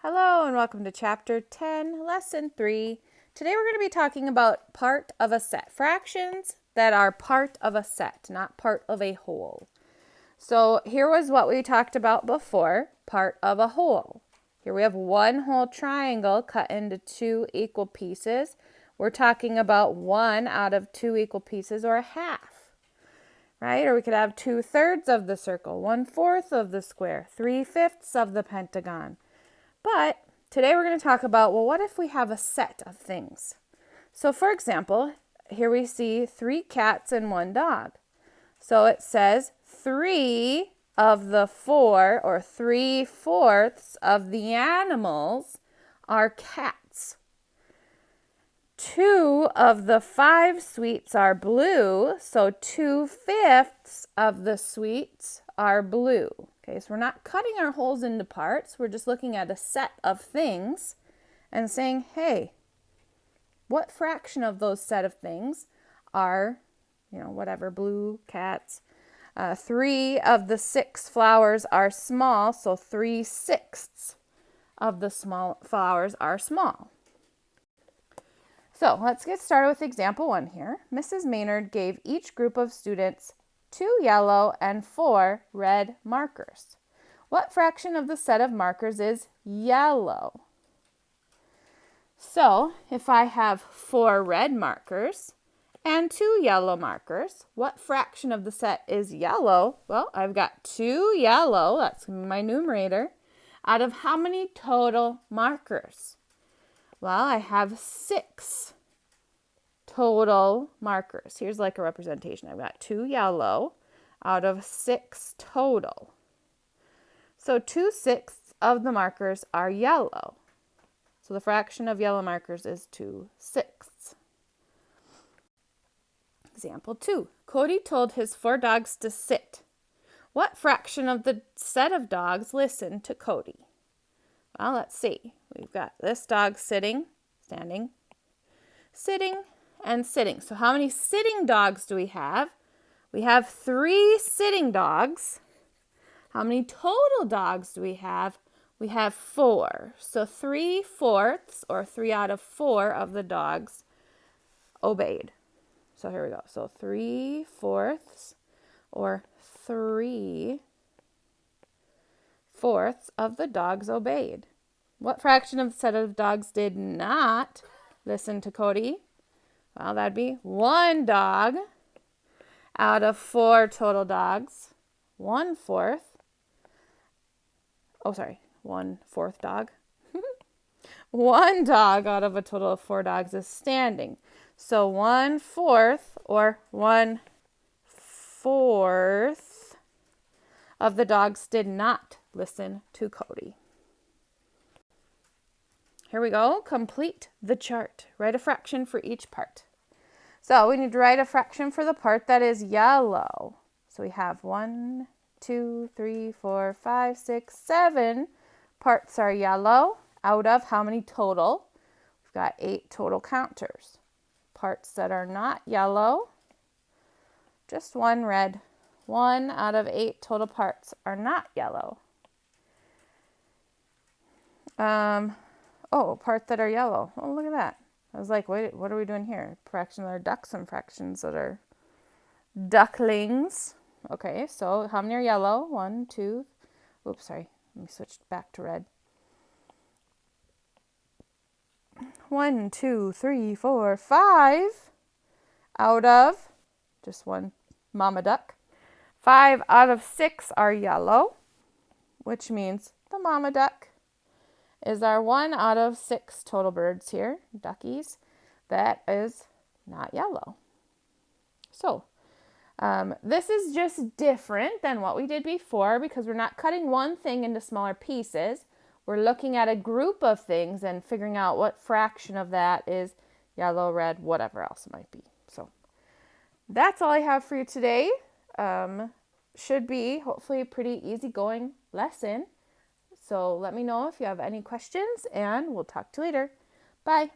Hello and welcome to Chapter 10, Lesson 3. Today we're going to be talking about part of a set. Fractions that are part of a set, not part of a whole. So here was what we talked about before, part of a whole. Here we have one whole triangle cut into two equal pieces. We're talking about one out of two equal pieces, or a half, right? Or we could have 2/3 of the circle, 1/4 of the square, 3/5 of the pentagon. But today we're going to talk about, well, what if we have a set of things? So for example, here we see 3 cats and 1 dog. So it says 3 of the 4, or 3/4 of the animals are cats. 2 of the 5 sweets are blue, so 2/5 of the sweets are blue. Okay, so we're not cutting our holes into parts. We're just looking at a set of things and saying, hey, what fraction of those set of things are, whatever, blue, cats. 3 of the 6 flowers are small, so 3/6 of the small flowers are small. So let's get started with example 1 here. Mrs. Maynard gave each group of students 2 yellow and 4 red markers. What fraction of the set of markers is yellow? So if I have 4 red markers and 2 yellow markers, what fraction of the set is yellow? Well, I've got 2 yellow, that's going to be my numerator, out of how many total markers? Well, I have 6 total markers. Here's like a representation. I've got 2 yellow out of 6 total. So 2/6 of the markers are yellow. So the fraction of yellow markers is 2/6. Example 2. Cody told his 4 dogs to sit. What fraction of the set of dogs listened to Cody? Well, let's see. We've got this dog sitting, standing, sitting, and sitting. So how many sitting dogs do we have? We have 3 sitting dogs. How many total dogs do we have? We have 4. So 3/4, or 3 out of 4 of the dogs obeyed. So here we go. So 3/4, or 3/4 of the dogs obeyed. What fraction of the set of dogs did not listen to Cody? Well, that'd be 1 dog out of 4 total dogs. 1/4. Oh, sorry. 1/4 dog. 1 dog out of a total of 4 dogs is standing. So 1/4, or 1/4 of the dogs did not listen to Cody. Here we go. Complete the chart. Write a fraction for each part. So we need to write a fraction for the part that is yellow. So we have 1, 2, 3, 4, 5, 6, 7 parts are yellow out of how many total? We've got 8 total counters. Parts that are not yellow, just 1 red. 1 out of 8 total parts are not yellow. Oh, part that are yellow. Oh, look at that. I was like, wait, what are we doing here? Fractions that are ducks and fractions that are ducklings. Okay, so how many are yellow? 1, 2. Oops, sorry. Let me switch back to red. 1, 2, 3, 4, 5 out of just 1 mama duck. 5 out of 6 are yellow, which means the mama duck is our 1 out of 6 total birds here, duckies, that is not yellow. So this is just different than what we did before because we're not cutting one thing into smaller pieces. We're looking at a group of things and figuring out what fraction of that is yellow, red, whatever else it might be. So that's all I have for you today. Should be hopefully a pretty easygoing lesson. So let me know if you have any questions, and we'll talk to you later. Bye.